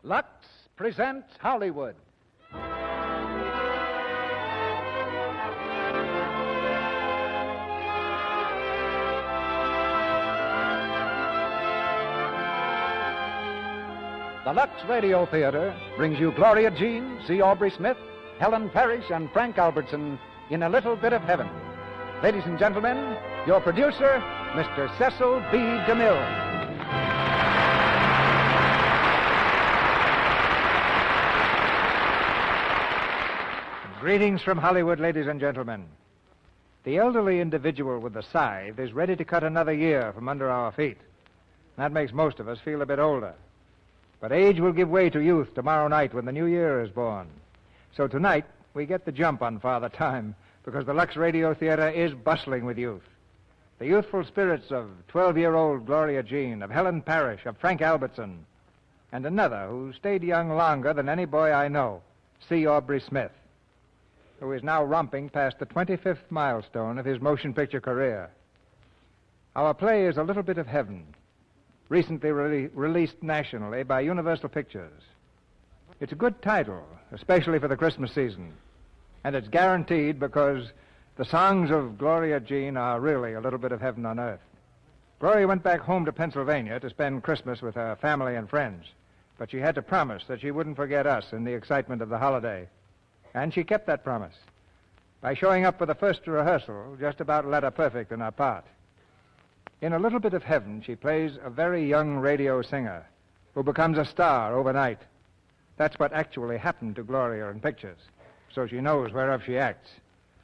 Lux presents Hollywood. The Lux Radio Theater brings you Gloria Jean, C. Aubrey Smith, Helen Parrish, and Frank Albertson in A Little Bit of Heaven. Ladies and gentlemen, your producer, Mr. Cecil B. DeMille. Greetings from Hollywood, ladies and gentlemen. The elderly individual with the scythe is ready to cut another year from under our feet. That makes most of us feel a bit older. But age will give way to youth tomorrow night when the new year is born. So tonight, we get the jump on Father Time because the Lux Radio Theater is bustling with youth. The youthful spirits of 12-year-old Gloria Jean, of Helen Parrish, of Frank Albertson, and another who stayed young longer than any boy I know, C. Aubrey Smith, who is now romping past the 25th milestone of his motion picture career. Our play is A Little Bit of Heaven, recently released nationally by Universal Pictures. It's a good title, especially for the Christmas season, and it's guaranteed because the songs of Gloria Jean are really a little bit of heaven on earth. Gloria went back home to Pennsylvania to spend Christmas with her family and friends, but she had to promise that she wouldn't forget us in the excitement of the holiday. And she kept that promise by showing up for the first rehearsal, just about letter perfect in her part. In A Little Bit of Heaven, she plays a very young radio singer who becomes a star overnight. That's what actually happened to Gloria in pictures, so she knows whereof she acts,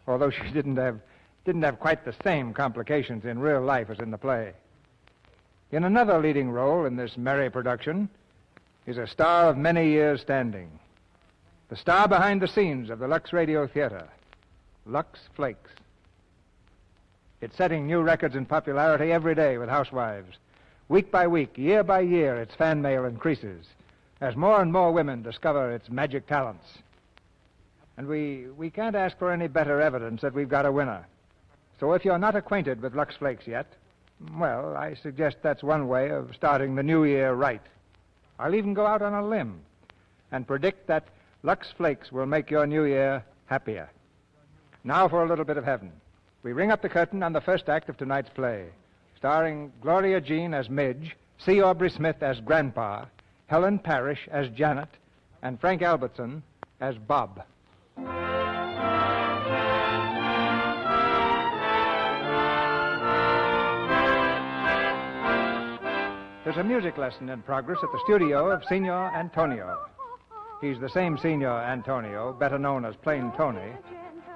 although she didn't have quite the same complications in real life as in the play. In another leading role in this merry production is a star of many years' standing, the star behind the scenes of the Lux Radio Theater, Lux Flakes. It's setting new records in popularity every day with housewives. Week by week, year by year, its fan mail increases as more and more women discover its magic talents. And we can't ask for any better evidence that we've got a winner. So if you're not acquainted with Lux Flakes yet, well, I suggest that's one way of starting the new year right. I'll even go out on a limb and predict that Lux Flakes will make your new year happier. Now for A Little Bit of Heaven. We ring up the curtain on the first act of tonight's play, starring Gloria Jean as Midge, C. Aubrey Smith as Grandpa, Helen Parrish as Janet, and Frank Albertson as Bob. There's a music lesson in progress at the studio of Signor Antonio. He's the same Signor Antonio, better known as Plain Tony,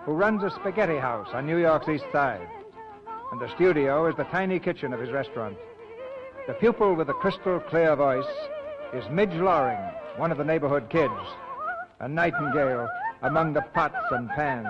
who runs a spaghetti house on New York's East Side. And the studio is the tiny kitchen of his restaurant. The pupil with the crystal clear voice is Midge Loring, one of the neighborhood kids, a nightingale among the pots and pans.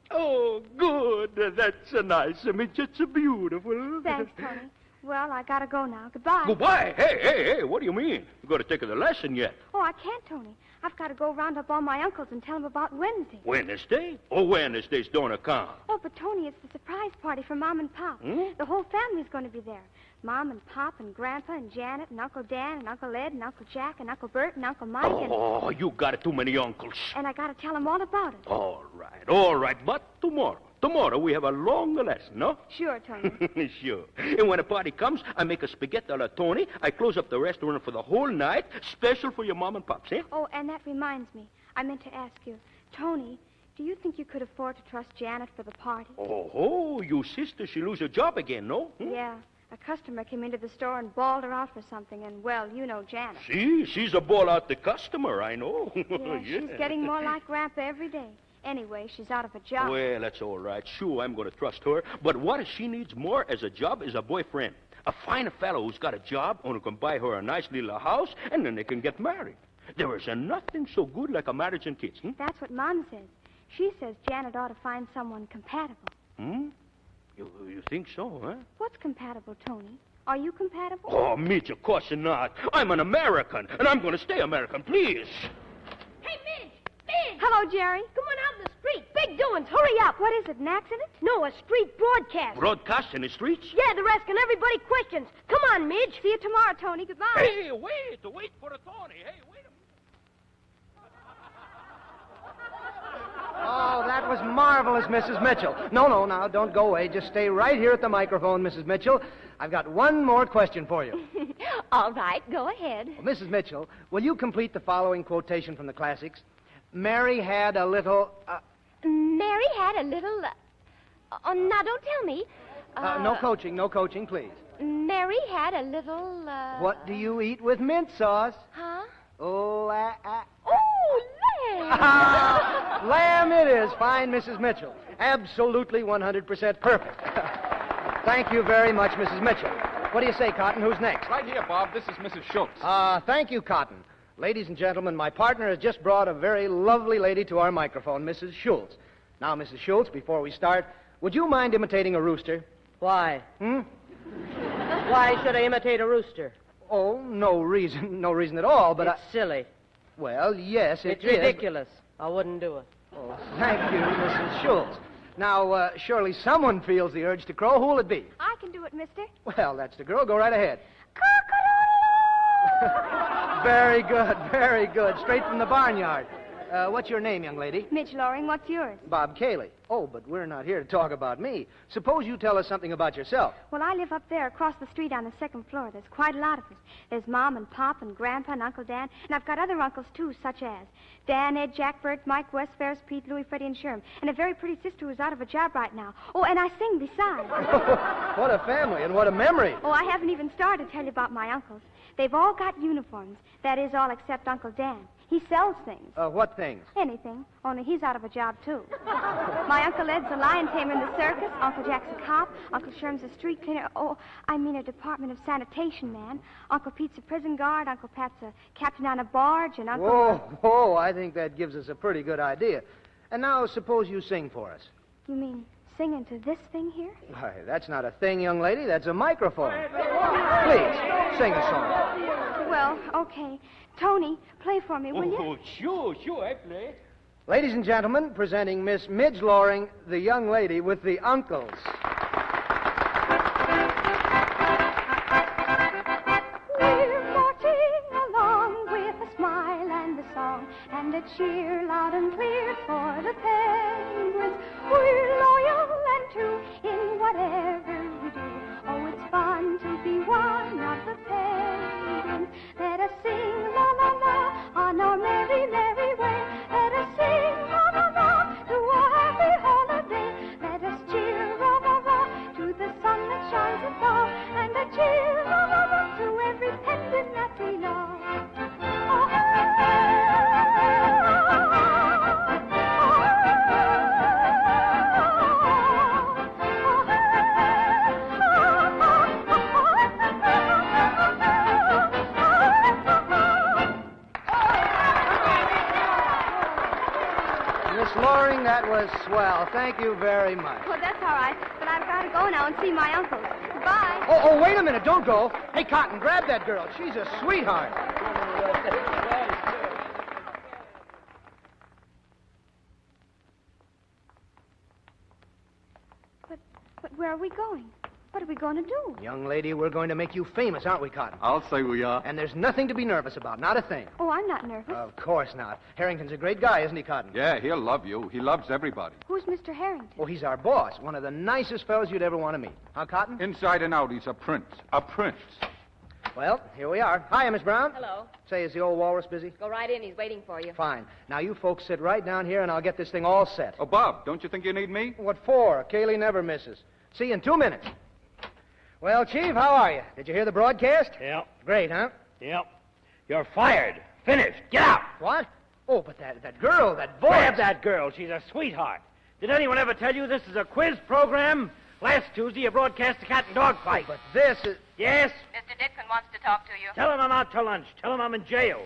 Oh, good. That's a nice image. It's beautiful. Thanks, Tony. Well, I gotta go now. Goodbye. Goodbye? Hey, what do you mean? You got to take the lesson yet. Oh, I can't, Tony. I've got to go round up all my uncles and tell them about Wednesday. Wednesday? Oh, Wednesdays don't account. Oh, but Tony, it's the surprise party for Mom and Pop. The whole family's going to be there. Mom and Pop and Grandpa and Janet and Uncle Dan and Uncle Ed and Uncle Jack and Uncle Bert and Uncle Mike and... Oh, you got too many uncles. And I got to tell them all about it. All right. But tomorrow we have a longer lesson, no? Sure, Tony. Sure. And when the party comes, I make a spaghetti alla Tony. I close up the restaurant for the whole night, special for your Mom and Pops, eh? Oh, and that reminds me. I meant to ask you, Tony, do you think you could afford to trust Janet for the party? Oh, you sister, she lose her job again, no? Yeah. A customer came into the store and bawled her out for something, and, well, you know Janet. She's a ball out the customer, I know. Yeah, she's getting more like Grandpa every day. Anyway, she's out of a job. Well, that's all right. Sure, I'm going to trust her. But what she needs more as a job is a boyfriend. A fine fellow who's got a job and who can buy her a nice little house, and then they can get married. There is nothing so good like a marriage and kids, That's what Mom says. She says Janet ought to find someone compatible. You think so, huh? What's compatible, Tony? Are you compatible? Oh, Mitch, of course not. I'm an American, and I'm going to stay American, please. Hey, Midge! Midge! Hello, Jerry. Come on out in the street. Big big doings. Hurry up. What is it, an accident? No, a street broadcast. Broadcast in the streets? Yeah, they're asking everybody questions. Come on, Midge. See you tomorrow, Tony. Goodbye. Hey, wait for the Tony. Hey, wait a minute. Oh, that was marvelous, Mrs. Mitchell. No, now, don't go away. Just stay right here at the microphone, Mrs. Mitchell. I've got one more question for you. All right, go ahead. Well, Mrs. Mitchell, will you complete the following quotation from the classics? Mary had a little... Mary had a little... Oh, now, don't tell me. no coaching, please. Mary had a little... What do you eat with mint sauce? Huh? Oh, Oh, lamb! Lamb it is. Fine, Mrs. Mitchell. Absolutely 100% perfect. Thank you very much, Mrs. Mitchell. What do you say, Cotton? Who's next? Right here, Bob. This is Mrs. Schultz. Thank you, Cotton. Ladies and gentlemen, my partner has just brought a very lovely lady to our microphone, Mrs. Schultz. Now, Mrs. Schultz, before we start, would you mind imitating a rooster? Why? Why should I imitate a rooster? Oh, no reason at all, but it's silly. Well, yes, it's ridiculous. I wouldn't do it. Oh, thank you, Mrs. Schultz. Now, surely someone feels the urge to crow. Who will it be? I can do it, mister. Well, that's the girl. Go right ahead. Very good. Straight from the barnyard. What's your name, young lady? Midge Loring. What's yours? Bob Cayley. Oh, but we're not here to talk about me. Suppose you tell us something about yourself. Well, I live up there across the street on the second floor. There's quite a lot of us. There's Mom and Pop and Grandpa and Uncle Dan. And I've got other uncles, too, such as Dan, Ed, Jack, Bert, Mike, Wes, Ferris, Pete, Louie, Freddie, and Sherm. And a very pretty sister who's out of a job right now. Oh, and I sing besides. What a family and what a memory. Oh, I haven't even started to tell you about my uncles. They've all got uniforms. That is, all except Uncle Dan. He sells things. What things? Anything. Only he's out of a job, too. My Uncle Ed's a lion tamer in the circus. Uncle Jack's a cop. Uncle Sherm's a street cleaner. Oh, I mean a Department of Sanitation man. Uncle Pete's a prison guard. Uncle Pat's a captain on a barge. And Uncle... Whoa, I think that gives us a pretty good idea. And now, suppose you sing for us. You mean sing into this thing here? Why, that's not a thing, young lady. That's a microphone. Please, sing a song. Well, okay. Tony, play for me, will you? Oh, sure, I play. Ladies and gentlemen, presenting Miss Midge Loring, the young lady with the uncles. We're marching along with a smile and a song and a cheer loud and clear for the penguins. We're loyal and true in whatever we do. Oh, it's fun to be one of the penguins. Let us sing la la la on our merry, merry way. Let us sing la la la to a happy holiday. Let us cheer la la la to the sun that shines above, and a cheer la la la to every penguin that we love. Miss Loring, that was swell. Thank you very much. Well, that's all right, but I've got to go now and see my uncles. Goodbye. Oh, wait a minute. Don't go. Hey, Cotton, grab that girl. She's a sweetheart. But where are we going? What are we going to do? Young lady, we're going to make you famous, aren't we, Cotton? I'll say we are. And there's nothing to be nervous about. Not a thing. Oh, I'm not nervous. Of course not. Harrington's a great guy, isn't he, Cotton? Yeah, he'll love you. He loves everybody. Who's Mr. Harrington? Oh, he's our boss. One of the nicest fellows you'd ever want to meet. Huh, Cotton? Inside and out, he's a prince. A prince. Well, here we are. Hiya, Miss Brown. Hello. Say, is the old walrus busy? Go right in. He's waiting for you. Fine. Now, you folks sit right down here, and I'll get this thing all set. Oh, Bob, don't you think you need me? What for? Kaylee never misses. See you in 2 minutes. Well, Chief, how are you? Did you hear the broadcast? Yep. Great, huh? Yep. You're fired. Finished. Get out. What? Oh, but that girl, that voice. Grab that girl. She's a sweetheart. Did anyone ever tell you this is a quiz program? Last Tuesday, you broadcast a cat and dog fight. But this is... Yes? Mr. Dixon wants to talk to you. Tell him I'm out to lunch. Tell him I'm in jail.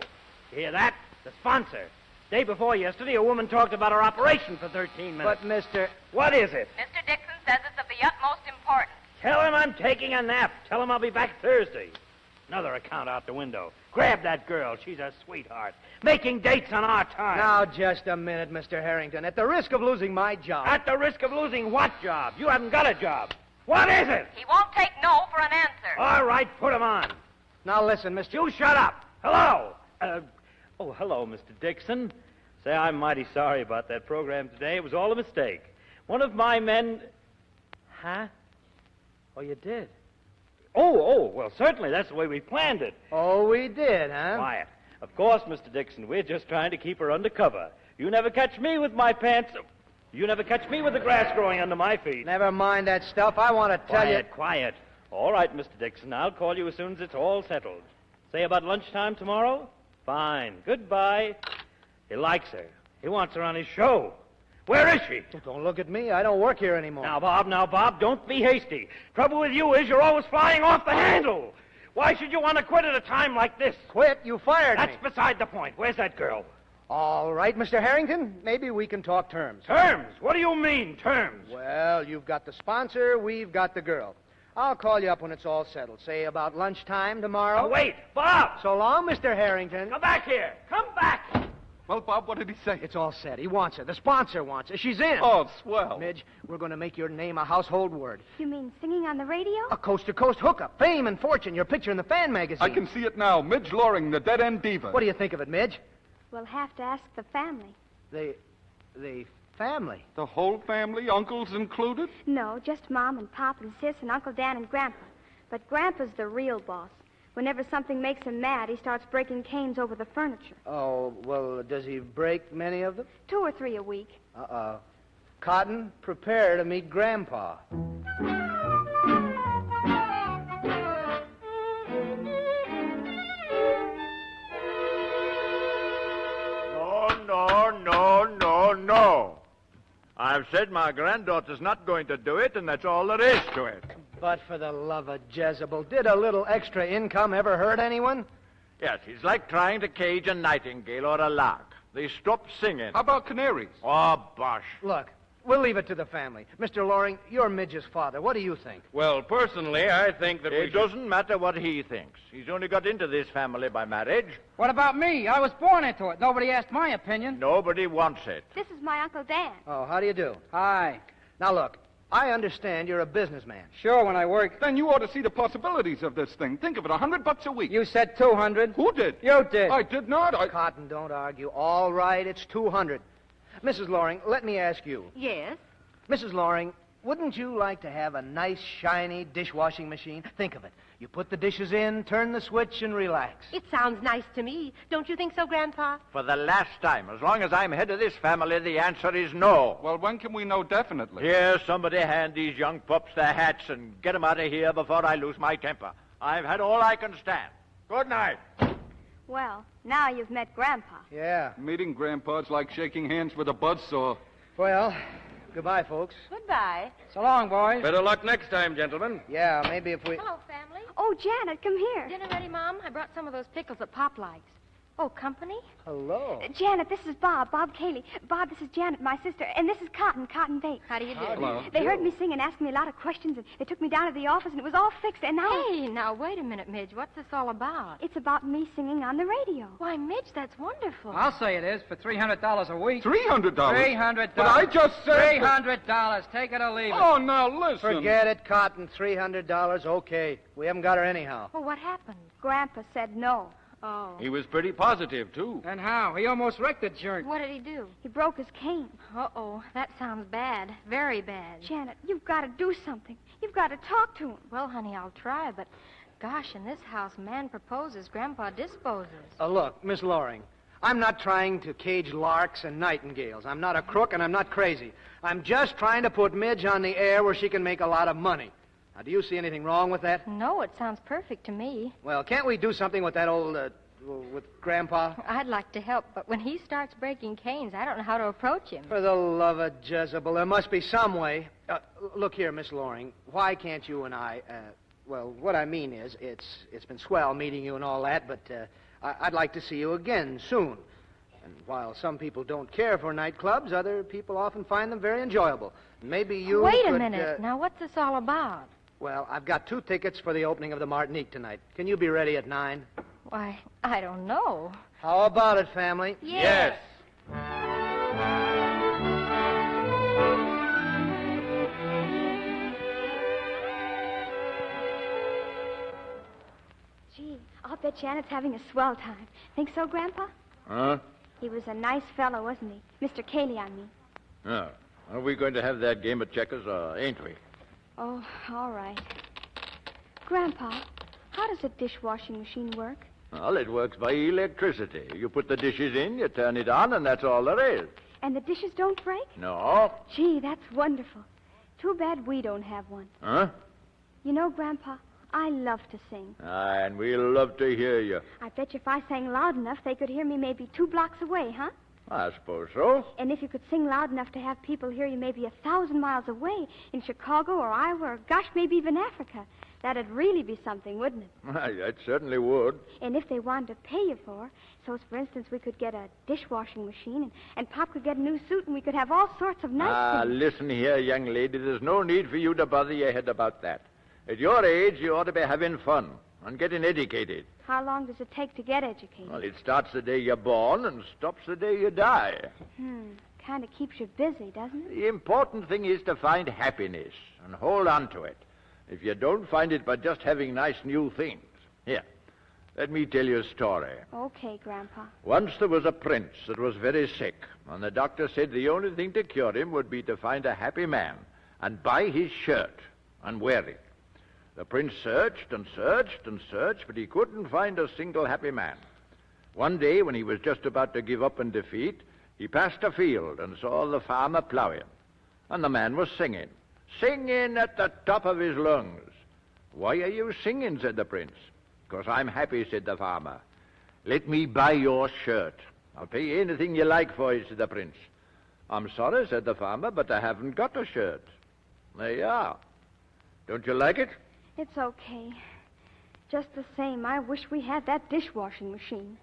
You hear that? The sponsor. Day before yesterday, a woman talked about her operation for 13 minutes. But, Mr... What is it? Mr. Dixon says it's of the utmost importance. Tell him I'm taking a nap. Tell him I'll be back Thursday. Another account out the window. Grab that girl. She's a sweetheart. Making dates on our time. Now, just a minute, Mr. Harrington. At the risk of losing my job. At the risk of losing what job? You haven't got a job. What is it? He won't take no for an answer. All right, put him on. Now, listen, Mr. You shut up. Hello. Hello, Mr. Dixon. Say, I'm mighty sorry about that program today. It was all a mistake. One of my men... Huh? Oh, you did? Well, certainly. That's the way we planned it. Oh, we did, huh? Quiet. Of course, Mr. Dixon, we're just trying to keep her undercover. You never catch me with my pants... You never catch me with the grass growing under my feet. Never mind that stuff. I want to tell you... Quiet. All right, Mr. Dixon. I'll call you as soon as it's all settled. Say about lunchtime tomorrow? Fine. Goodbye. He likes her. He wants her on his show. Where is she? Don't look at me. I don't work here anymore. Now, Bob, don't be hasty. Trouble with you is you're always flying off the handle. Why should you want to quit at a time like this? Quit? You fired me. That's beside the point. Where's that girl? All right, Mr. Harrington. Maybe we can talk terms. Terms? What do you mean, terms? Well, you've got the sponsor, we've got the girl. I'll call you up when it's all settled. Say about lunchtime tomorrow. Oh, wait, Bob! So long, Mr. Harrington. Come back here. Come back! Well, Bob, what did he say? It's all set. He wants her. The sponsor wants her. She's in. Oh, swell. Midge, we're going to make your name a household word. You mean singing on the radio? A coast-to-coast hookup. Fame and fortune. Your picture in the fan magazine. I can see it now. Midge Loring, the dead-end diva. What do you think of it, Midge? We'll have to ask the family. The family? The whole family, uncles included? No, just Mom and Pop and Sis and Uncle Dan and Grandpa. But Grandpa's the real boss. Whenever something makes him mad, he starts breaking canes over the furniture. Oh, well, does he break many of them? 2 or 3 a week. Uh-oh. Cotton, prepare to meet Grandpa. No. I've said my granddaughter's not going to do it, and that's all there is to it. But for the love of Jezebel, did a little extra income ever hurt anyone? Yes, it's like trying to cage a nightingale or a lark. They stop singing. How about canaries? Oh, bosh. Look, we'll leave it to the family. Mr. Loring, you're Midge's father. What do you think? Well, personally, I think that it doesn't matter what he thinks. He's only got into this family by marriage. What about me? I was born into it. Nobody asked my opinion. Nobody wants it. This is my Uncle Dan. Oh, how do you do? Hi. Now, look, I understand you're a businessman. Sure, when I work. Then you ought to see the possibilities of this thing. Think of it, $100 a week. You said 200. Who did? You did. I did not. Cotton, don't argue. All right, it's 200. Mrs. Loring, let me ask you. Yes? Mrs. Loring, wouldn't you like to have a nice, shiny dishwashing machine? Think of it. You put the dishes in, turn the switch, and relax. It sounds nice to me. Don't you think so, Grandpa? For the last time, as long as I'm head of this family, the answer is no. Well, when can we know definitely? Here, somebody hand these young pups their hats and get them out of here before I lose my temper. I've had all I can stand. Good night. Well, now you've met Grandpa. Yeah. Meeting Grandpa's like shaking hands with a buzzsaw. Well, goodbye, folks. Goodbye. So long, boys. Better luck next time, gentlemen. Yeah, maybe if we... Hello, family. Oh, Janet, come here. Dinner ready, Mom? I brought some of those pickles that Pop likes. Oh, company? Hello. Janet, this is Bob Cayley. Bob, this is Janet, my sister. And this is Cotton Bates. How do you do? Hello. They heard me sing and asked me a lot of questions, and they took me down to the office, and it was all fixed, and now... Hey, now, wait a minute, Midge. What's this all about? It's about me singing on the radio. Why, Midge, that's wonderful. I'll say it is for $300 a week. $300? $300. But I just said... $300. Take it or leave it. Oh, now listen. Forget it, Cotton. $300, okay. We haven't got her anyhow. Well, what happened? Grandpa said no. Oh. He was pretty positive, too. And how? He almost wrecked the jerk. What did he do? He broke his cane. Uh-oh. That sounds bad. Very bad. Janet, you've got to do something. You've got to talk to him. Well, honey, I'll try, but gosh, in this house, man proposes, Grandpa disposes. Look, Miss Loring, I'm not trying to cage larks and nightingales. I'm not a crook, and I'm not crazy. I'm just trying to put Midge on the air where she can make a lot of money. Now, do you see anything wrong with that? No, it sounds perfect to me. Well, can't we do something with that old, with Grandpa? I'd like to help, but when he starts breaking canes, I don't know how to approach him. For the love of Jezebel, there must be some way. Look here, Miss Loring, why can't you and I, well, what I mean is, it's been swell meeting you and all that, but I'd like to see you again soon. And while some people don't care for nightclubs, other people often find them very enjoyable. Maybe you Wait could, a minute. Now, what's this all about? Well, I've got 2 tickets for the opening of the Martinique tonight. Can you be ready at 9? Why, I don't know. How about it, family? Yes. Gee, I'll bet Janet's having a swell time. Think so, Grandpa? Huh? He was a nice fellow, wasn't he? Mr. Cayley, I mean. Yeah. Are we going to have that game of checkers, or ain't we? Oh, all right. Grandpa, how does a dishwashing machine work? Well, it works by electricity. You put the dishes in, you turn it on, and that's all there is. And the dishes don't break? No. Gee, that's wonderful. Too bad we don't have one. Huh? You know, Grandpa, I love to sing. And we'll love to hear you. I bet you if I sang loud enough, they could hear me maybe 2 blocks away, huh? I suppose so. And if you could sing loud enough to have people hear you maybe 1,000 miles away in Chicago or Iowa or, gosh, maybe even Africa, that'd really be something, wouldn't it? Why, that certainly would. And if they wanted to pay you for instance, we could get a dishwashing machine and Pop could get a new suit and we could have all sorts of nice things. Listen here, young lady. There's no need for you to bother your head about that. At your age, you ought to be having fun and getting educated. How long does it take to get educated? Well, it starts the day you're born and stops the day you die. Kind of keeps you busy, doesn't it? The important thing is to find happiness and hold on to it. If you don't find it by just having nice new things. Here, let me tell you a story. Okay, Grandpa. Once there was a prince that was very sick, and the doctor said the only thing to cure him would be to find a happy man and buy his shirt and wear it. The prince searched and searched and searched, but he couldn't find a single happy man. One day, when he was just about to give up in defeat, he passed a field and saw the farmer plowing. And the man was singing at the top of his lungs. "Why are you singing?" said the prince. "'Cause I'm happy," said the farmer. "Let me buy your shirt. I'll pay you anything you like for it," said the prince. "I'm sorry," said the farmer, "but I haven't got a shirt." "There you are. Don't you like it?" It's okay. Just the same, I wish we had that dishwashing machine.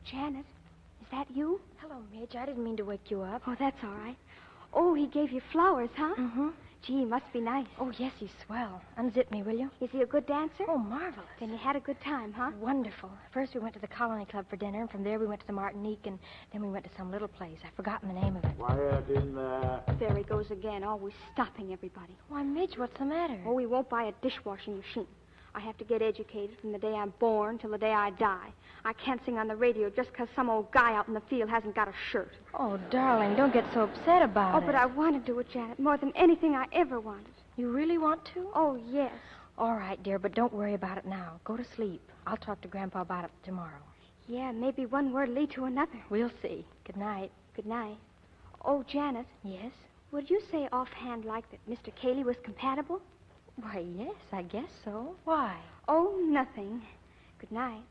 Janet, is that you? Hello, Midge. I didn't mean to wake you up. Oh, that's all right. Oh, he gave you flowers, huh? Mm-hmm. Gee, he must be nice. Oh, yes, he's swell. Unzip me, will you? Is he a good dancer? Oh, marvelous. Then you had a good time, huh? Wonderful. First we went to the Colony Club for dinner, and from there we went to the Martinique, and then we went to some little place. I've forgotten the name of it. Quiet in there. There he goes again, always stopping everybody. Why, Midge, what's the matter? Oh, he won't buy a dishwashing machine. I have to get educated from the day I'm born till the day I die. I can't sing on the radio just 'cause some old guy out in the field hasn't got a shirt. Oh, darling, don't get so upset about it. Oh, but I want to do it, Janet, more than anything I ever wanted. You really want to? Oh, yes. All right, dear, but don't worry about it now. Go to sleep. I'll talk to Grandpa about it tomorrow. Yeah, maybe one word lead to another. We'll see. Good night. Good night. Oh, Janet. Yes? Would you say offhand like that Mr. Cayley was compatible? Why, yes, I guess so. Why? Oh, nothing. Good night.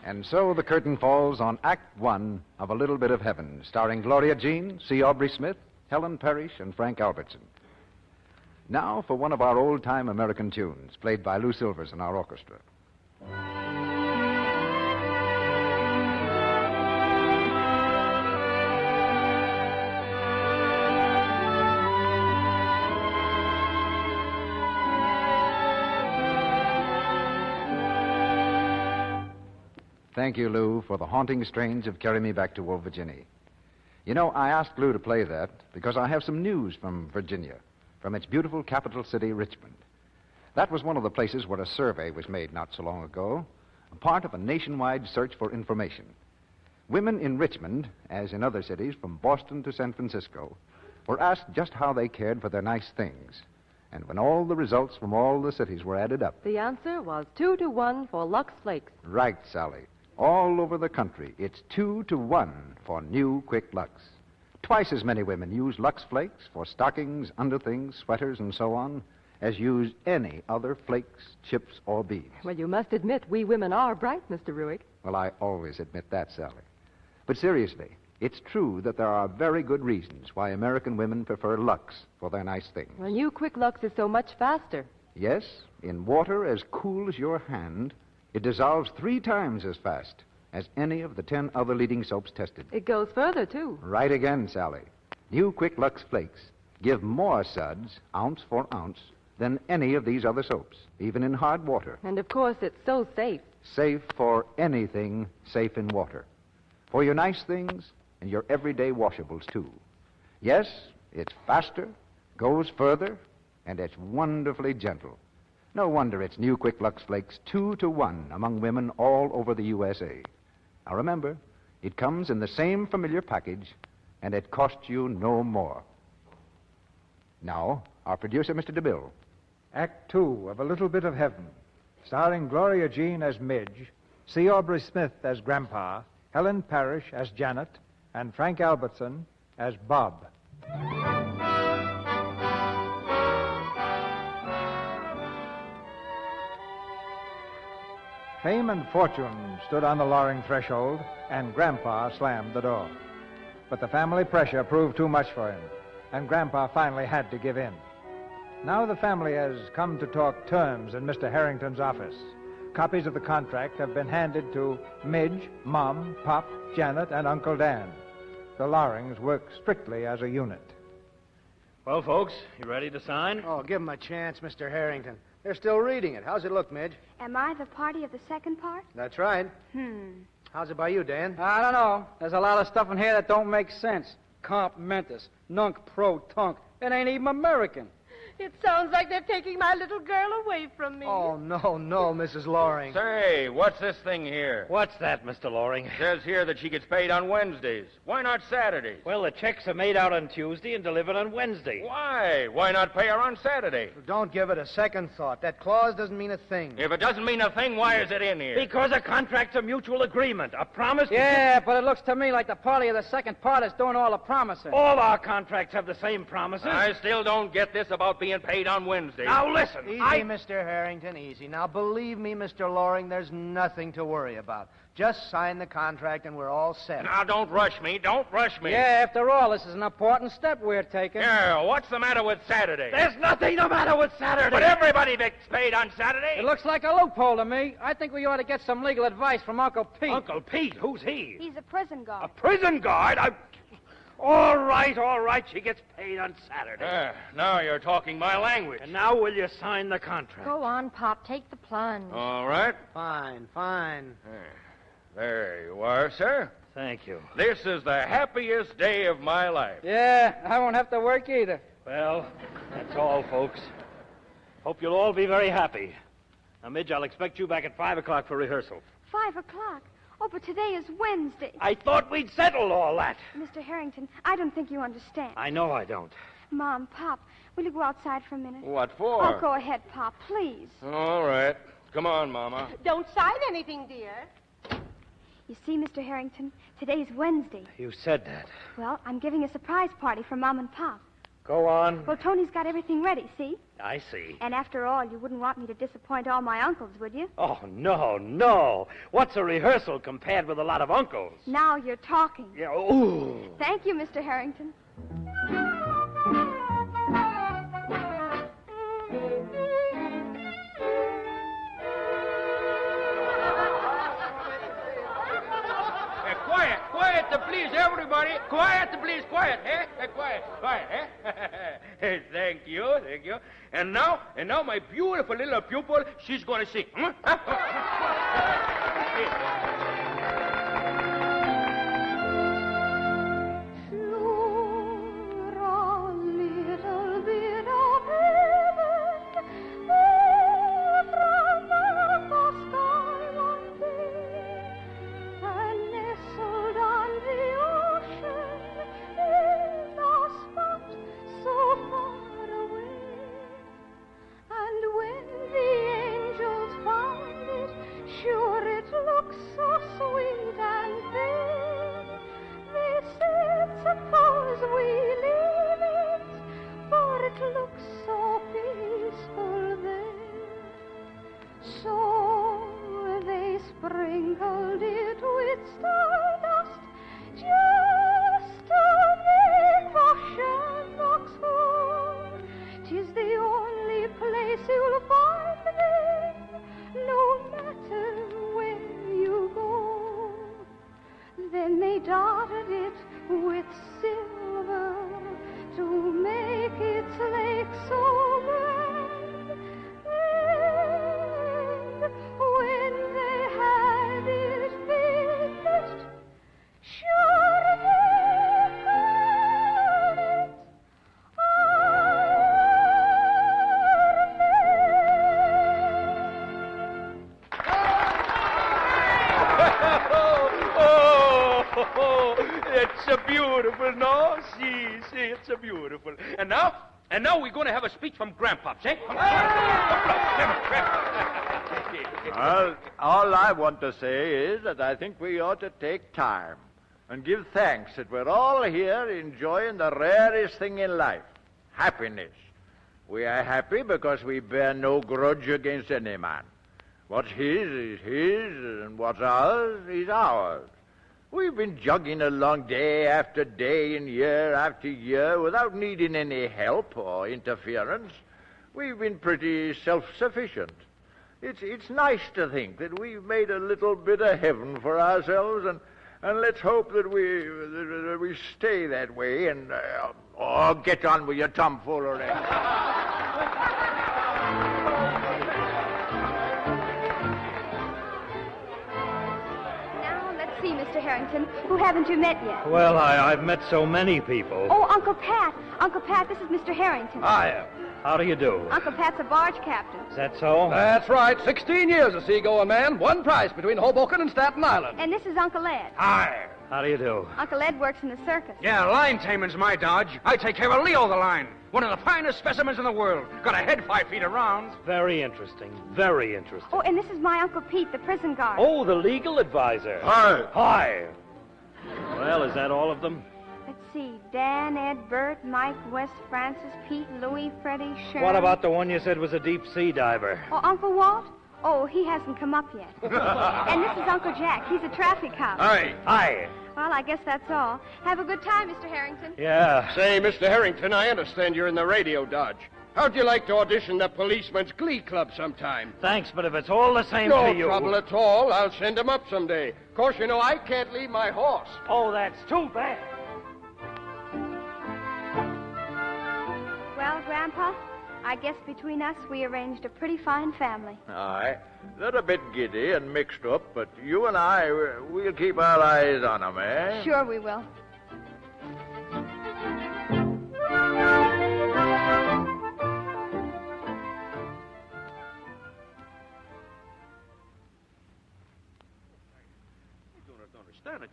And so the curtain falls on Act One of A Little Bit of Heaven, starring Gloria Jean, C. Aubrey Smith, Helen Parrish, and Frank Albertson. Now for one of our old-time American tunes, played by Lou Silvers and our orchestra. Thank you, Lou, for the haunting strains of Carry Me Back to Old Virginia. You know, I asked Lou to play that because I have some news from Virginia, from its beautiful capital city, Richmond. That was one of the places where a survey was made not so long ago, a part of a nationwide search for information. Women in Richmond, as in other cities from Boston to San Francisco, were asked just how they cared for their nice things. And when all the results from all the cities were added up... The answer was 2-1 for Lux Flakes. Right, Sally. All over the country, it's 2-1 for new Quick Lux. Twice as many women use Lux Flakes for stockings, underthings, sweaters, and so on, as use any other flakes, chips, or beads. Well, you must admit we women are bright, Mr. Ruick. Well, I always admit that, Sally. But seriously, it's true that there are very good reasons why American women prefer Lux for their nice things. Well, new Quick Lux is so much faster. Yes, in water as cool as your hand, it dissolves 3 times as fast as any of the 10 other leading soaps tested. It goes further, too. Right again, Sally. New Quick Lux Flakes give more suds, ounce for ounce, than any of these other soaps, even in hard water. And, of course, it's so safe. Safe for anything safe in water. For your nice things and your everyday washables, too. Yes, it's faster, goes further, and it's wonderfully gentle. No wonder it's New Quick Lux Flakes 2 to 1 among women all over the USA. Now remember, it comes in the same familiar package, and it costs you no more. Now, our producer, Mr. DeMille. Act 2 of A Little Bit of Heaven, starring Gloria Jean as Midge, C. Aubrey Smith as Grandpa, Helen Parrish as Janet, and Frank Albertson as Bob. Fame and fortune stood on the Loring threshold, and Grandpa slammed the door. But the family pressure proved too much for him, and Grandpa finally had to give in. Now the family has come to talk terms in Mr. Harrington's office. Copies of the contract have been handed to Midge, Mom, Pop, Janet, and Uncle Dan. The Lorings work strictly as a unit. Well, folks, you ready to sign? Oh, give them a chance, Mr. Harrington. They're still reading it. How's it look, Midge? Am I the party of the second part? That's right. How's it by you, Dan? I don't know. There's a lot of stuff in here that don't make sense. Comp mentis, nunc pro tunc. It ain't even American. It sounds like they're taking my little girl away from me. Oh, no, Mrs. Loring. Say, what's this thing here? What's that, Mr. Loring? It says here that she gets paid on Wednesdays. Why not Saturdays? Well, the checks are made out on Tuesday and delivered on Wednesday. Why? Why not pay her on Saturday? Don't give it a second thought. That clause doesn't mean a thing. If it doesn't mean a thing, why is it in here? Because a contract's a mutual agreement, a promise. Yeah, but it looks to me like the party of the second part is doing all the promising. All our contracts have the same promises. I still don't get this about being paid on Wednesday. Now listen, Easy, Mr. Harrington, easy. Now, believe me, Mr. Loring, there's nothing to worry about. Just sign the contract and we're all set. Now, don't rush me. Don't rush me. Yeah, after all, this is an important step we're taking. Yeah, what's the matter with Saturday? There's nothing the matter with Saturday. But everybody gets paid on Saturday. It looks like a loophole to me. I think we ought to get some legal advice from Uncle Pete. Uncle Pete? Who's he? He's a prison guard. A prison guard? All right. She gets paid on Saturday. Now you're talking my language. And now will you sign the contract? Go on, Pop. Take the plunge. All right. Fine. There you are, sir. Thank you. This is the happiest day of my life. Yeah, I won't have to work either. Well, that's all, folks. Hope you'll all be very happy. Now, Midge, I'll expect you back at 5 o'clock for rehearsal. 5 o'clock? Oh, but today is Wednesday. I thought we'd settled all that. Mr. Harrington, I don't think you understand. I know I don't. Mom, Pop, will you go outside for a minute? What for? Oh, go ahead, Pop, please. All right. Come on, Mama. Don't sign anything, dear. You see, Mr. Harrington, today's Wednesday. You said that. Well, I'm giving a surprise party for Mom and Pop. Go on. Well, Tony's got everything ready, see? I see. And after all, you wouldn't want me to disappoint all my uncles, would you? Oh, no. What's a rehearsal compared with a lot of uncles? Now you're talking. Yeah, ooh. Thank you, Mr. Harrington. Quiet, please, everybody. Quiet, please, quiet, eh? Quiet, eh? Thank you. And now, my beautiful little pupil, she's going to sing. Sure, it looks so sweet. sprinkled it with stardust, just to make for Sherlock's home. 'Tis the only place you'll find me, no matter where you go. Then they dotted it with silver to make its lake so grand. And when they had it finished, sure they called it Oh, it's a beautiful, no? See, it's a beautiful. And now we're going to have a speech from Grandpops, eh? Well, all I want to say is that I think we ought to take time and give thanks that we're all here enjoying the rarest thing in life, happiness. We are happy because we bear no grudge against any man. What's his is his, and what's ours is ours. We've been jogging along day after day and year after year without needing any help or interference. We've been pretty self-sufficient. It's nice to think that we've made a little bit of heaven for ourselves, and let's hope that we stay that way and get on with your tomfoolery. See, Mr. Harrington, who haven't you met yet? Well, I've met so many people. Oh, Uncle Pat. Uncle Pat, this is Mr. Harrington. Hi. How do you do? Uncle Pat's a barge captain. Is that so? That's right. 16 years a seagoing man. One price between Hoboken and Staten Island. And this is Uncle Ed. Hi. How do you do? Uncle Ed works in the circus. Yeah, line taming's my dodge. I take care of Leo the line. One of the finest specimens in the world. Got a head 5 feet around. Very interesting. Very interesting. Oh, and this is my Uncle Pete, the prison guard. Oh, the legal advisor. Hi. Hi. Well, is that all of them? Let's see. Dan, Ed, Bert, Mike, Wes, Francis, Pete, Louie, Freddie, Sherman. What about the one you said was a deep sea diver? Oh, Uncle Walt? Oh, he hasn't come up yet. And this is Uncle Jack. He's a traffic cop. Hi. Hi. Well, I guess that's all. Have a good time, Mr. Harrington. Yeah. Say, Mr. Harrington, I understand you're in the radio dodge. How'd you like to audition the Policeman's Glee Club sometime? Thanks, but if it's all the same No to you... trouble at all. I'll send him up someday. Of course, you know, I can't leave my horse. Oh, that's too bad. Well, Grandpa, I guess between us we arranged a pretty fine family. Aye. They're a bit giddy and mixed up, but you and I, we'll keep our eyes on them, eh? Sure we will.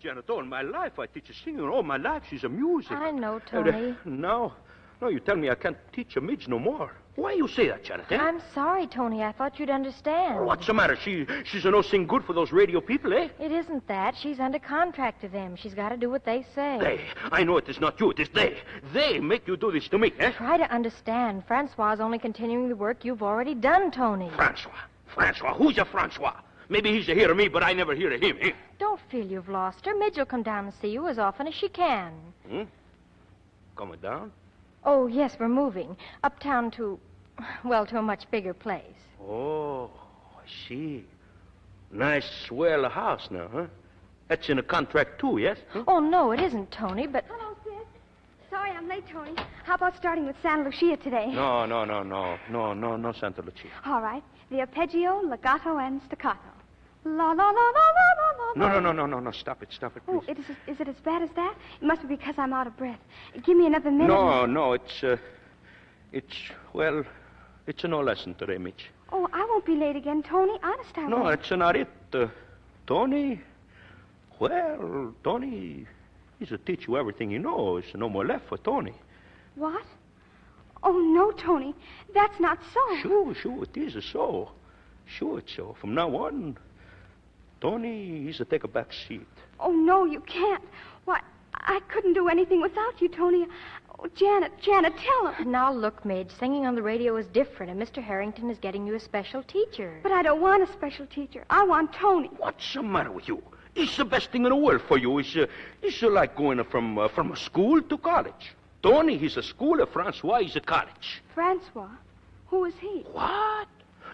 Janet, all my life I teach her singing. All my life she's a music. I know, Tony. No, you tell me I can't teach a midge no more. Why you say that, Janet, eh? I'm sorry, Tony. I thought you'd understand. What's the matter? She's a no sing good for those radio people, eh? It isn't that. She's under contract to them. She's got to do what they say. They. I know it is not you. It is they. They make you do this to me, eh? Try to understand. Francois is only continuing the work you've already done, Tony. Francois? Who's a Francois? Maybe he's a hear of me, but I never hear of him, eh? Don't feel you've lost her. Midge will come down and see you as often as she can. Coming down? Oh, yes, we're moving. Uptown to a much bigger place. Oh, I see. Nice, swell house now, huh? That's in a contract, too, yes? Huh? Oh, no, it isn't, Tony, but... Hello, Sid. Sorry I'm late, Tony. How about starting with Santa Lucia today? No, Santa Lucia. All right. The arpeggio, legato, and staccato. La, la, la, la, la, la, la. No, stop it, please. Oh, is it as bad as that? It must be because I'm out of breath. Give me another minute. No, it's a no lesson today, Mitch. Oh, I won't be late again, Tony. Honest, I won't. No, it's not it. Tony, he's a teach you everything he knows. No more left for Tony. What? Oh, no, Tony. That's not so. Sure, it is so. Sure, it's so. From now on, Tony, he's to take a back seat. Oh, no, you can't. Why, I couldn't do anything without you, Tony. Oh, Janet, tell him. Now, look, Midge, singing on the radio is different, and Mr. Harrington is getting you a special teacher. But I don't want a special teacher. I want Tony. What's the matter with you? It's the best thing in the world for you. It's like going from a school to college. Tony, he's a school, and Francois, he's a college. Francois? Who is he? What?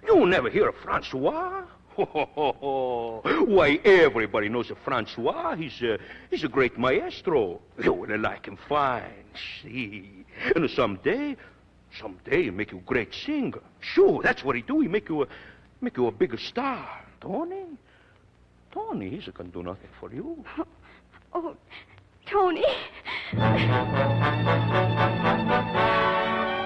You never hear of Francois? Why, everybody knows of Francois. He's a great maestro. You will like him fine. See? And someday he'll make you a great singer. Sure, that's what he do. He make you a bigger star. Tony, he can do nothing for you. Oh, Tony.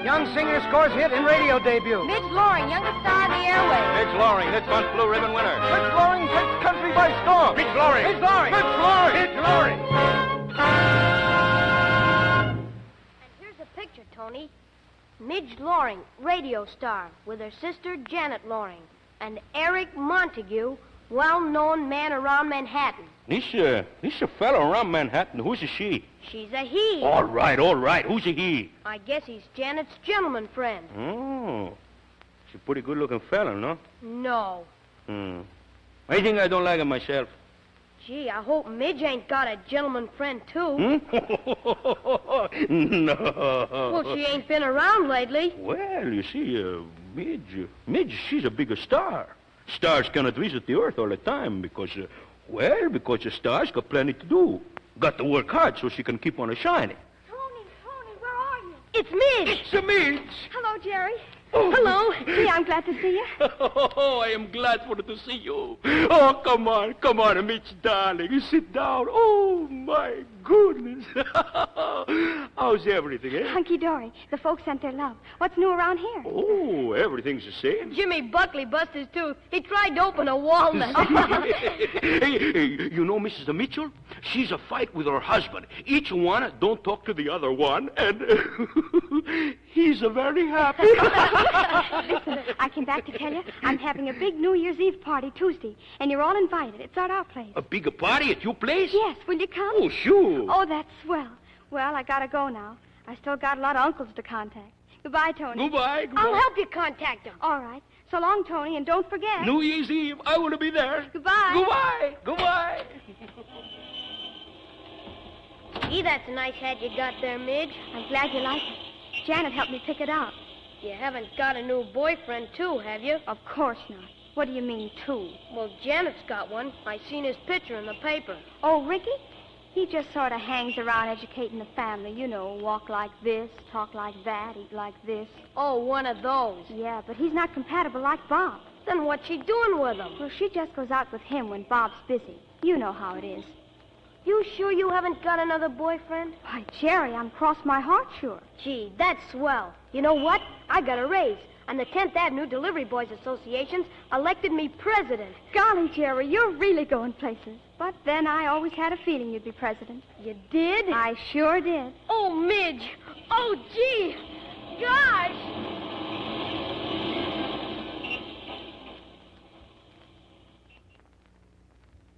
Young singer scores hit in radio debut. Midge Loring, youngest star in the airwaves. Midge Loring, this month's Blue Ribbon winner. Midge Loring takes country by storm. Midge Loring. Midge Loring. Midge Loring. Midge Loring. And here's a picture, Tony. Midge Loring, radio star, with her sister Janet Loring. And Eric Montague, well-known man around Manhattan. This a fellow around Manhattan. Who's a she? She's a he. All right. Who's a he? I guess he's Janet's gentleman friend. Oh. She's a pretty good-looking fella, no? No. I think I don't like him myself. Gee, I hope Midge ain't got a gentleman friend, too. No. Well, she ain't been around lately. Well, you see, Midge, she's a bigger star. Stars cannot visit the Earth all the time because the stars got plenty to do. Got to work hard so she can keep on shining. Tony, where are you? It's Midge. It's a Midge. Hello, Jerry. Oh. Hello. Gee, I'm glad to see you. Oh, I am glad to see you. Oh, come on, Mitch, darling. Sit down. Oh, my goodness. How's everything, eh? Hunky-dory. The folks sent their love. What's new around here? Oh, everything's the same. Jimmy Buckley bust his tooth. He tried to open a walnut. Hey, you know Mrs. Mitchell? She's a fight with her husband. Each one don't talk to the other one, and he's a very happy. Listen, I came back to tell you I'm having a big New Year's Eve party Tuesday, and you're all invited. It's at our place. A bigger party at your place? Yes. Will you come? Oh, sure. Oh, that's swell. Well, I gotta go now. I still got a lot of uncles to contact. Goodbye, Tony. Goodbye. I'll help you contact him. All right. So long, Tony, and don't forget. New Year's Eve, I want to be there. Goodbye. Goodbye. Gee, that's a nice hat you got there, Midge. I'm glad you like it. Janet helped me pick it out. You haven't got a new boyfriend, too, have you? Of course not. What do you mean, two? Well, Janet's got one. I seen his picture in the paper. Oh, Ricky? He just sort of hangs around educating the family. You know, walk like this, talk like that, eat like this. Oh, one of those. Yeah, but he's not compatible like Bob. Then what's she doing with him? Well, she just goes out with him when Bob's busy. You know how it is. You sure you haven't got another boyfriend? Why, Jerry, I'm cross my heart sure. Gee, that's swell. You know what? I got a raise. And the 10th Avenue Delivery Boys Association's elected me president. Golly, Jerry, you're really going places. But then I always had a feeling you'd be president. You did? I sure did. Oh, Midge. Oh, gee. Gosh.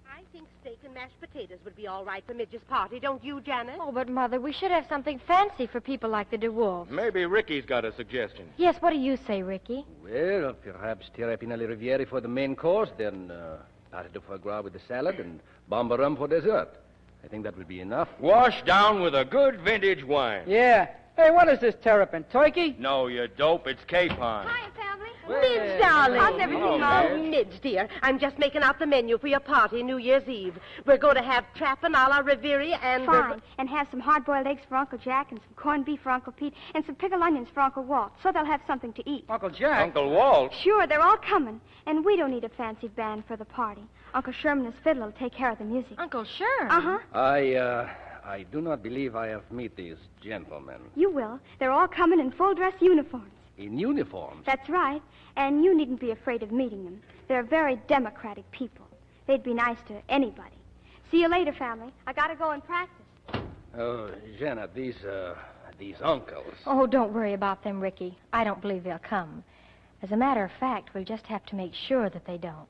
I think steak and mashed potatoes would be all right for Midge's party, don't you, Janet? Oh, but, Mother, we should have something fancy for people like the DeWolves. Maybe Ricky's got a suggestion. Yes, what do you say, Ricky? Well, perhaps terrapinelli rivieri for the main course, then pâté de foie gras with the salad, and bombarum for dessert. I think that would be enough. Washed down with a good vintage wine. Yeah. Hey, what is this terrapin? Turkey? No, you dope. It's capon. Hi, family. Midge, darling. I've never seen Oh, Midge, dear. I'm just making out the menu for your party New Year's Eve. We're going to have trappin' a la Riviera and... Fine. And have some hard-boiled eggs for Uncle Jack and some corned beef for Uncle Pete and some pickled onions for Uncle Walt, so they'll have something to eat. Uncle Jack? Uncle Walt? Sure, they're all coming. And we don't need a fancy band for the party. Uncle Sherman and his fiddle will take care of the music. Uncle Sherman? Uh-huh. I do not believe I have met these gentlemen. You will. They're all coming in full-dress uniforms. In uniforms? That's right. And you needn't be afraid of meeting them. They're very democratic people. They'd be nice to anybody. See you later, family. I gotta go and practice. Oh, Janet, these uncles. Oh, don't worry about them, Ricky. I don't believe they'll come. As a matter of fact, we'll just have to make sure that they don't.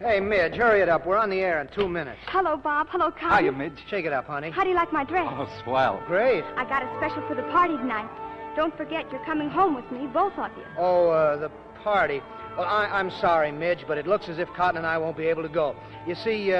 Hey, Midge, hurry it up. We're on the air in 2 minutes. Hello, Bob. Hello, Cotton. Hiya, Midge. Shake it up, honey. How do you like my dress? Oh, swell. Great. I got it special for the party tonight. Don't forget you're coming home with me, both of you. Oh, the party. Well, I'm sorry, Midge, but it looks as if Cotton and I won't be able to go. You see,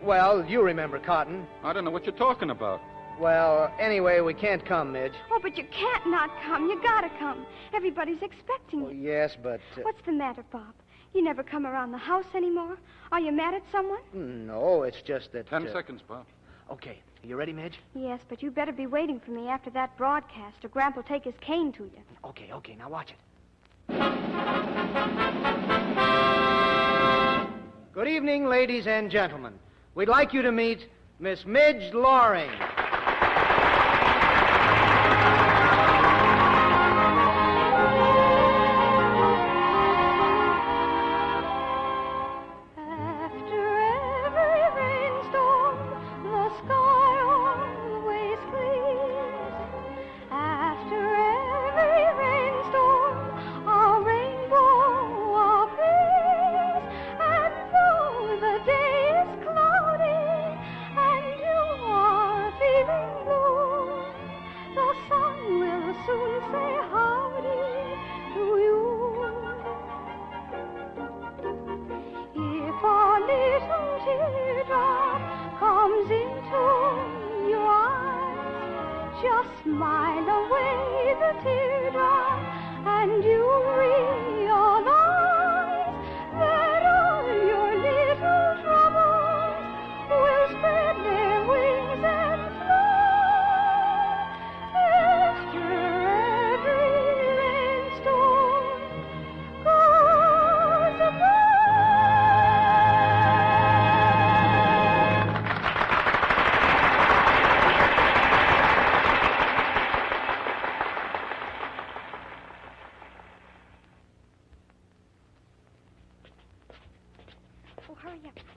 well, you remember Cotton. I don't know what you're talking about. Well, anyway, we can't come, Midge. Oh, but you can't not come. You gotta come. Everybody's expecting you. Yes, but... What's the matter, Bob? You never come around the house anymore? Are you mad at someone? No, it's just that... 10 seconds, Bob. Okay. You ready, Midge? Yes, but you better be waiting for me after that broadcast, or Gramp will take his cane to you. Okay. Now watch it. Good evening, ladies and gentlemen. We'd like you to meet Miss Midge Loring.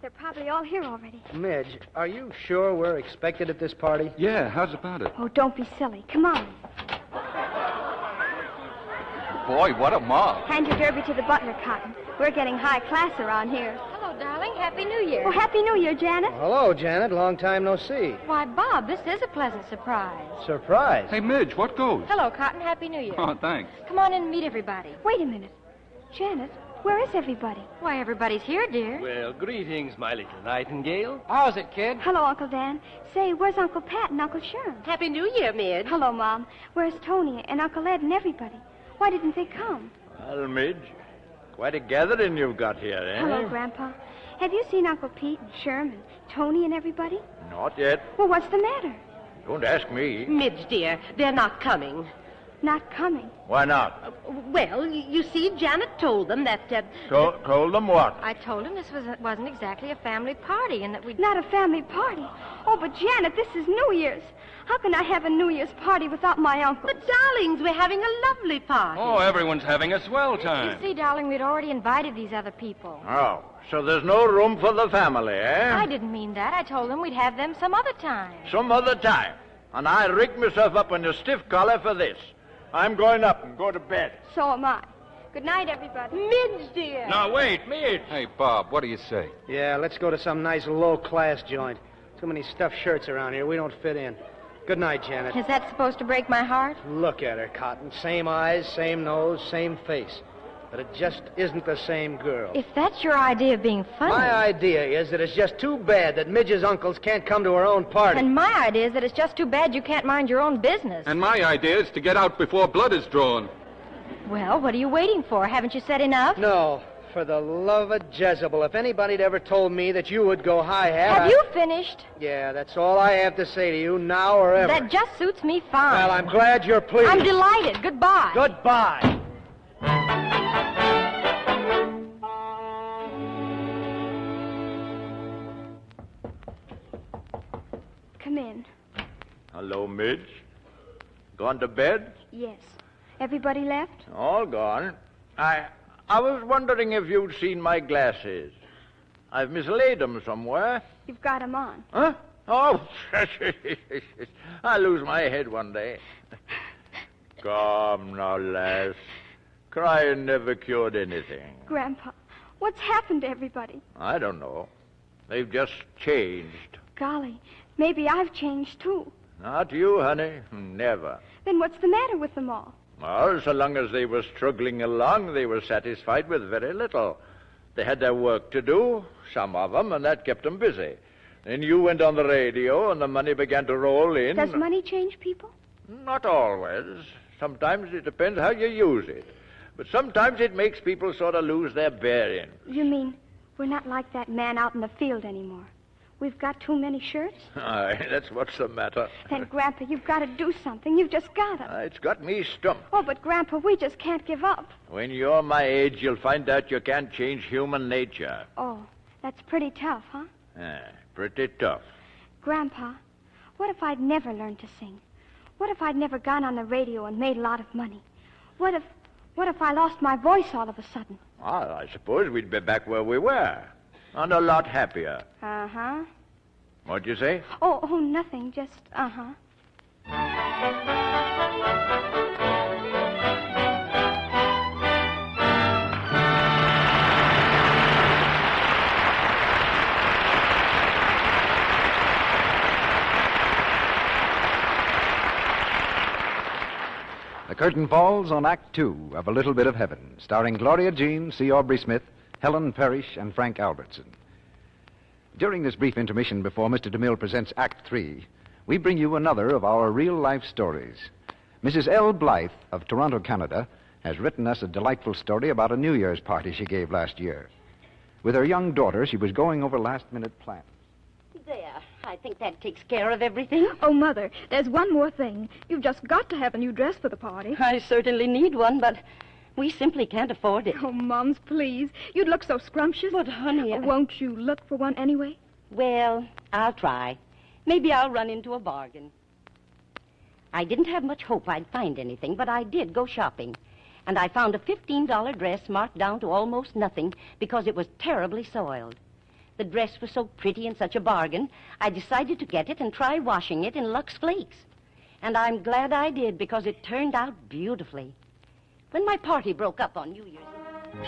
They're probably all here already. Midge, are you sure we're expected at this party? Yeah, how's about it? Oh, don't be silly. Come on. Boy, what a mob. Hand your derby to the butler, Cotton. We're getting high class around here. Hello, darling. Happy New Year. Oh, Happy New Year, Janet. Well, hello, Janet. Long time no see. Why, Bob, this is a pleasant surprise. Surprise? Hey, Midge, what goes? Hello, Cotton. Happy New Year. Oh, thanks. Come on in and meet everybody. Wait a minute. Janet, where is everybody? Why, everybody's here, dear. Well, greetings, my little nightingale. How's it, kid? Hello, Uncle Dan. Say, where's Uncle Pat and Uncle Sherm? Happy New Year, Midge. Hello, Mom. Where's Tony and Uncle Ed and everybody? Why didn't they come? Well, Midge, quite a gathering you've got here, eh? Hello, Grandpa. Have you seen Uncle Pete and Sherm and Tony and everybody? Not yet. Well, what's the matter? Don't ask me. Midge, dear, they're not coming. Not coming. Why not? Well, you see, Janet told them that... Told them what? I told him this wasn't exactly a family party and that we'd... Not a family party. Oh, but Janet, this is New Year's. How can I have a New Year's party without my uncle? But, darlings, we're having a lovely party. Oh, everyone's having a swell time. You see, darling, we'd already invited these other people. Oh, so there's no room for the family, eh? I didn't mean that. I told them we'd have them some other time. Some other time. And I rigged myself up in a stiff collar for this. I'm going up and go to bed. So am I. Good night, everybody. Midge, dear. Now, wait, Midge. Hey, Bob, what do you say? Yeah, let's go to some nice low-class joint. Too many stuffed shirts around here. We don't fit in. Good night, Janet. Is that supposed to break my heart? Look at her, Cotton. Same eyes, same nose, same face. But it just isn't the same girl. If that's your idea of being funny... My idea is that it's just too bad that Midge's uncles can't come to her own party. And my idea is that it's just too bad you can't mind your own business. And my idea is to get out before blood is drawn. Well, what are you waiting for? Haven't you said enough? No, for the love of Jezebel. If anybody'd ever told me that you would go high-hat... Have you finished? Yeah, that's all I have to say to you, now or ever. That just suits me fine. Well, I'm glad you're pleased. I'm delighted. Goodbye. Goodbye. Come in. Hello, Midge. Gone to bed? Yes. Everybody left? All gone. I was wondering if you'd seen my glasses. I've mislaid them somewhere. You've got them on. Huh? Oh, I'll lose my head one day. Come now, lass. Crying never cured anything. Grandpa, What's happened to everybody? I don't know. They've just changed. Golly, maybe I've changed, too. Not you, honey. Never. Then what's the matter with them all? Well, so long as they were struggling along, they were satisfied with very little. They had their work to do, some of them, and that kept them busy. Then you went on the radio, and the money began to roll in. Does money change people? Not always. Sometimes it depends how you use it. But sometimes it makes people sort of lose their bearing. You mean we're not like that man out in the field anymore? We've got too many shirts? Aye, that's what's the matter. Then, Grandpa, you've got to do something. You've just got to. It's got me stumped. Oh, but, Grandpa, we just can't give up. When you're my age, you'll find out you can't change human nature. Oh, that's pretty tough, huh? Pretty tough. Grandpa, what if I'd never learned to sing? What if I'd never gone on the radio and made a lot of money? What if I lost my voice all of a sudden? Well, I suppose we'd be back where we were. And a lot happier. Uh-huh. What'd you say? Oh, nothing. Just, uh-huh. The curtain falls on Act Two of A Little Bit of Heaven, starring Gloria Jean, C. Aubrey Smith, Helen Parrish, and Frank Albertson. During this brief intermission before Mr. DeMille presents Act 3, we bring you another of our real-life stories. Mrs. L. Blythe of Toronto, Canada, has written us a delightful story about a New Year's party she gave last year. With her young daughter, she was going over last-minute plans. There. I think that takes care of everything. Oh, Mother, there's one more thing. You've just got to have a new dress for the party. I certainly need one, but we simply can't afford it. Oh, Mums, please. You'd look so scrumptious. But, honey... Won't you look for one anyway? Well, I'll try. Maybe I'll run into a bargain. I didn't have much hope I'd find anything, but I did go shopping. And I found a $15 dress marked down to almost nothing because it was terribly soiled. The dress was so pretty and such a bargain, I decided to get it and try washing it in Lux Flakes. And I'm glad I did because it turned out beautifully. When my party broke up on New Year's Eve...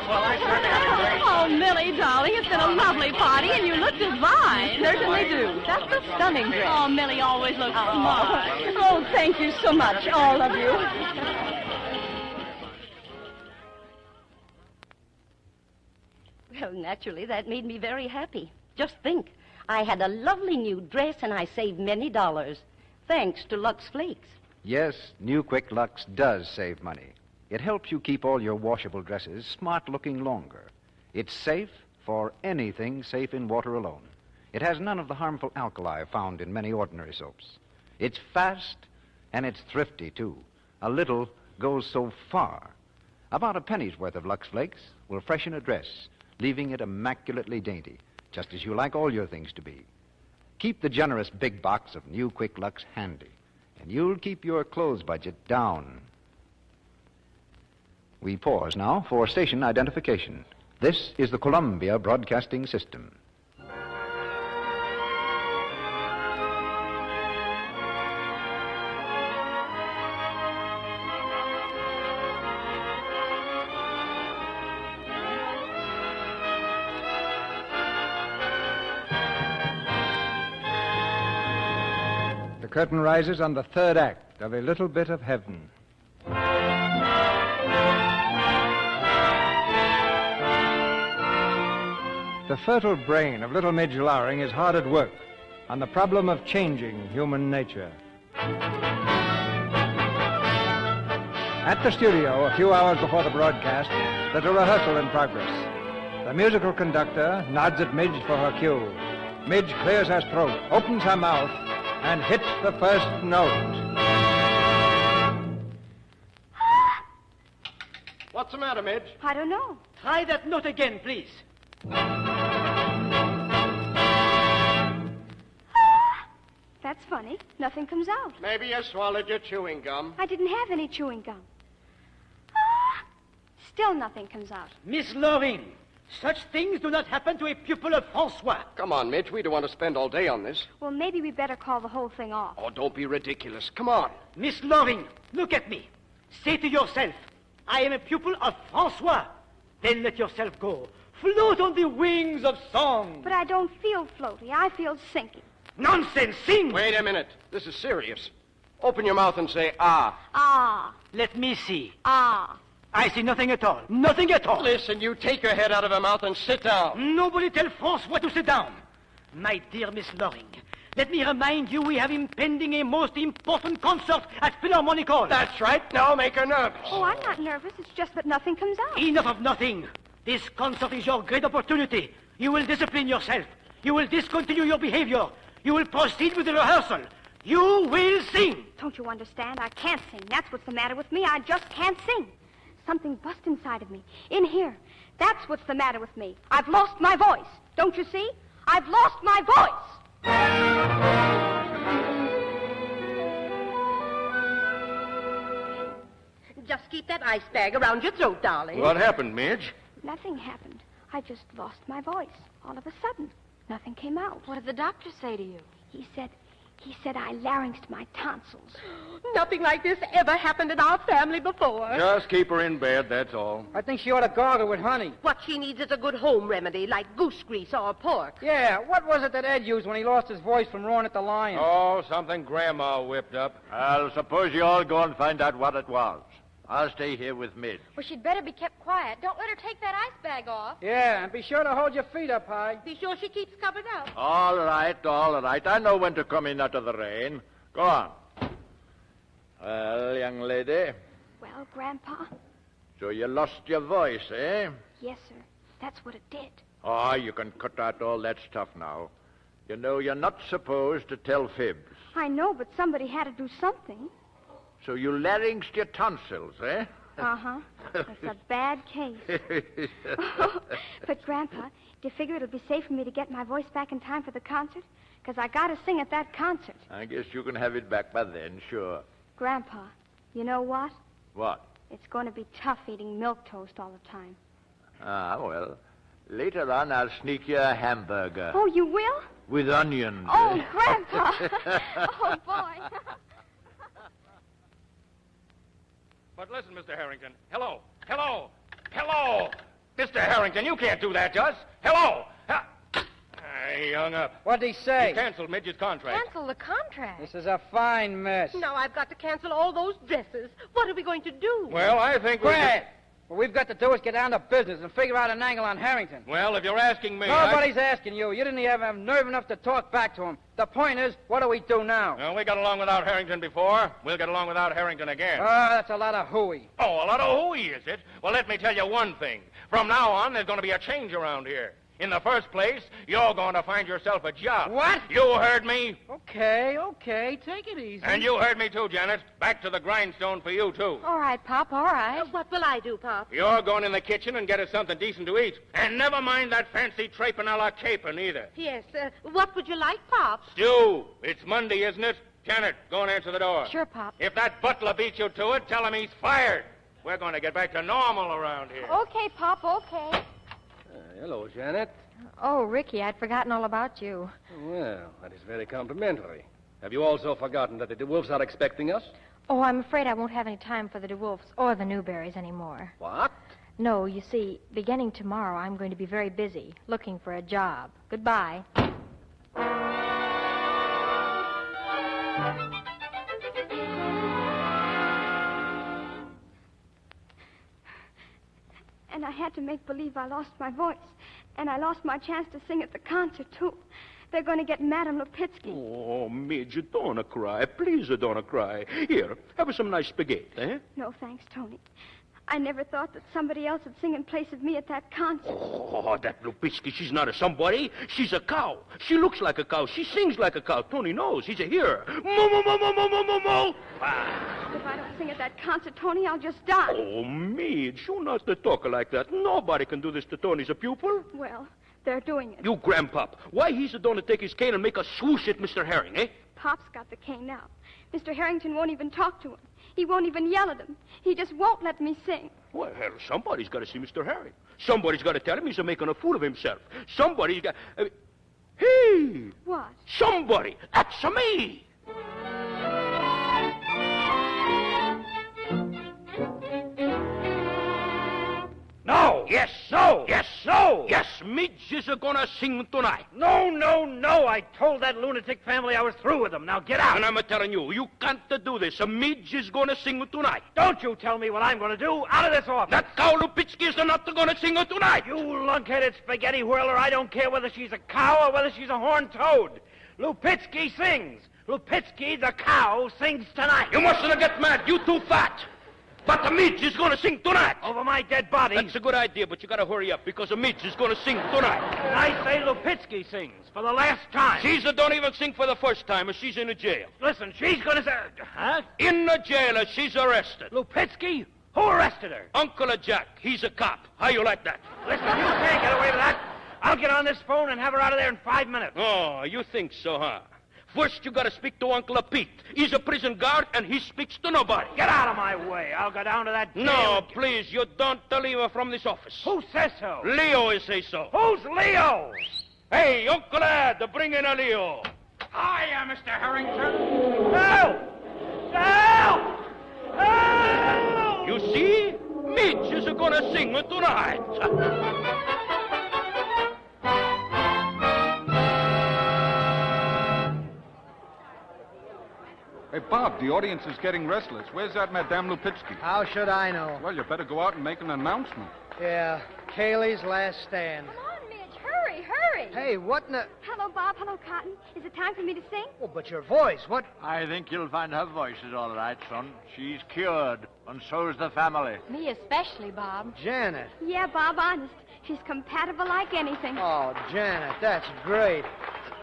Well, I certainly had a great... Oh, Millie, darling, it's been a lovely party, and you look divine. Certainly do. That's a stunning dress. Oh, Millie always looks smart. Oh, thank you so much, all of you. Well, naturally, that made me very happy. Just think, I had a lovely new dress, and I saved many dollars, thanks to Lux Flakes. Yes, New Quick Lux does save money. It helps you keep all your washable dresses smart-looking longer. It's safe for anything safe in water alone. It has none of the harmful alkali found in many ordinary soaps. It's fast, and it's thrifty, too. A little goes so far. About a penny's worth of Lux Flakes will freshen a dress, leaving it immaculately dainty, just as you like all your things to be. Keep the generous big box of New Quick Lux handy, and you'll keep your clothes budget down. We pause now for station identification. This is the Columbia Broadcasting System. The curtain rises on the third act of A Little Bit of Heaven. The fertile brain of little Midge Loring is hard at work on the problem of changing human nature. At the studio, a few hours before the broadcast, there's a rehearsal in progress. The musical conductor nods at Midge for her cue. Midge clears her throat, opens her mouth, and hits the first note. What's the matter, Midge? I don't know. Try that note again, please. That's funny. Nothing comes out. Maybe you swallowed your chewing gum. I didn't have any chewing gum. Still nothing comes out. Miss Loring, such things do not happen to a pupil of Francois. Come on, Midge. We don't want to spend all day on this. Well, maybe we better call the whole thing off. Oh, don't be ridiculous. Come on. Miss Loring, look at me. Say to yourself, I am a pupil of Francois. Then let yourself go. Float on the wings of song. But I don't feel floaty. I feel sinking. Nonsense! Sing! Wait a minute. This is serious. Open your mouth and say, ah. Ah. Let me see. Ah. I see nothing at all. Nothing at all. Listen, you take your head out of her mouth and sit down. Nobody tell France what to sit down. My dear Miss Loring, let me remind you we have impending a most important concert at Philharmonic Hall. That's right. Now make her nervous. Oh, I'm not nervous. It's just that nothing comes out. Enough of nothing. This concert is your great opportunity. You will discipline yourself. You will discontinue your behavior. You will proceed with the rehearsal. You will sing. Don't you understand? I can't sing. That's what's the matter with me. I just can't sing. Something bust inside of me. In here. That's what's the matter with me. I've lost my voice. Don't you see? I've lost my voice. Just keep that ice bag around your throat, darling. What happened, Midge? Nothing happened. I just lost my voice. All of a sudden. Nothing came out. What did the doctor say to you? He said I larynxed my tonsils. Nothing like this ever happened in our family before. Just keep her in bed, that's all. I think she ought to gargle with honey. What she needs is a good home remedy, like goose grease or pork. Yeah, what was it that Ed used when he lost his voice from roaring at the lion? Oh, something Grandma whipped up. I'll suppose you all go and find out what it was. I'll stay here with Midge. Well, she'd better be kept quiet. Don't let her take that ice bag off. Yeah, and be sure to hold your feet up high. Be sure she keeps covered up. All right, all right. I know when to come in out of the rain. Go on. Well, young lady, Well, Grandpa? so you lost your voice, eh? Yes, sir. That's what it did. Oh, you can cut out all that stuff now. You know, you're not supposed to tell fibs. I know, but somebody had to do something. So you larynxed your tonsils, eh? Uh-huh. It's a bad case. But, Grandpa, do you figure it'll be safe for me to get my voice back in time for the concert? Because I got to sing at that concert. I guess you can have it back by then, sure. Grandpa, you know what? What? It's going to be tough eating milk toast all the time. Ah, well, later on I'll sneak you a hamburger. Oh, you will? With onions. Oh, Grandpa! Oh, boy. But listen, Mr. Harrington. Hello. Hello. Hello. Mr. Harrington, you can't do that to us. Hello. He hung up. What'd he say? He canceled Midge's contract. Cancel the contract. This is a fine mess. Now I've got to cancel all those dresses. What are we going to do? Well, I think we Quiet! What we've got to do is get down to business and figure out an angle on Harrington. Well, if you're asking me... Nobody's asking you. You didn't even have nerve enough to talk back to him. The point is, what do we do now? Well, we got along without Harrington before. We'll get along without Harrington again. That's a lot of hooey. Oh, a lot of hooey, is it? Well, let me tell you one thing. From now on, there's going to be a change around here. In the first place, you're going to find yourself a job. What? You heard me. Okay. Take it easy. And you heard me, too, Janet. Back to the grindstone for you, too. All right, Pop, all right. What will I do, Pop? You're going in the kitchen and get us something decent to eat. And never mind that fancy trapin' a la capon, either. Yes, what would you like, Pop? Stew. It's Monday, isn't it? Janet, go and answer the door. Sure, Pop. If that butler beats you to it, tell him he's fired. We're going to get back to normal around here. Okay, Pop, okay. Hello, Janet. Oh, Ricky, I'd forgotten all about you. Well, that is very complimentary. Have you also forgotten that the DeWolfs are expecting us? Oh, I'm afraid I won't have any time for the DeWolfs or the Newberries anymore. What? No, you see, beginning tomorrow, I'm going to be very busy looking for a job. Goodbye. And I had to make believe I lost my voice. And I lost my chance to sing at the concert, too. They're going to get Madame Lipitsky. Oh, Midge, don't cry. Please don't cry. Here, have some nice spaghetti, eh? No, thanks, Tony. I never thought that somebody else would sing in place of me at that concert. Oh, that Lupitsky, she's not a somebody. She's a cow. She looks like a cow. She sings like a cow. Tony knows. He's a hearer. Moo, moo, moo, moo, moo, moo, moo, moo. Ah. If I don't sing at that concert, Tony, I'll just die. Oh, Midge, you not to talk like that. Nobody can do this to Tony's a pupil. Well, they're doing it. You grandpop. Why he's a going to take his cane and make a swoosh at Mr. Herring, eh? Pop's got the cane now. Mr. Harrington won't even talk to him. He won't even yell at him. He just won't let me sing. Well, hell, somebody's got to see Mr. Herring. Somebody's got to tell him he's making a fool of himself. Somebody's got... hey! What? Somebody! That's me! No! Yes! No! Yes! No! Yes, Midge is gonna sing tonight. No, no, no! I told that lunatic family I was through with them. Now get out! And I'm telling you, you can't do this. Midge is gonna sing tonight. Don't you tell me what I'm going to do. Out of this office! That cow Lupitsky is not gonna sing tonight. You lunk-headed spaghetti whirler, I don't care whether she's a cow or whether she's a horned toad. Lupitsky sings. Lupitsky, the cow, sings tonight. You mustn't get mad. You too fat. But the Midge is gonna sing tonight. Over my dead body. That's a good idea, but you gotta hurry up because the Midge is gonna sing tonight. And I say Lupitsky sings for the last time. Caesar don't even sing for the first time. She's in a jail. Listen, she's gonna say... Huh? In the jail, she's arrested. Lupitsky? Who arrested her? Uncle Jack. He's a cop. How you like that? Listen, you can't get away with that. I'll get on this phone and have her out of there in 5 minutes. Oh, you think so, huh? First, you gotta speak to Uncle Pete. He's a prison guard, and he speaks to nobody. Get out of my way. I'll go down to that jail. No, please, you don't leave her from this office. Who says so? Leo is say so. Who's Leo? Hey, Uncle Ed, bring in a Leo. Hiya, Mr. Harrington. Help! Help! Help! You see? Midge is gonna sing tonight. Hey, Bob, the audience is getting restless. Where's that Madame Lupitsky? How should I know? Well, you better go out and make an announcement. Yeah, Kaylee's last stand. Come on, Midge. Hurry, hurry. Hey, what in the... Hello, Bob. Hello, Cotton. Is it time for me to sing? Oh, but your voice, what... I think you'll find her voice is all right, son. She's cured, and so's the family. Me especially, Bob. Janet. Yeah, Bob, honest. She's compatible like anything. Oh, Janet, that's great.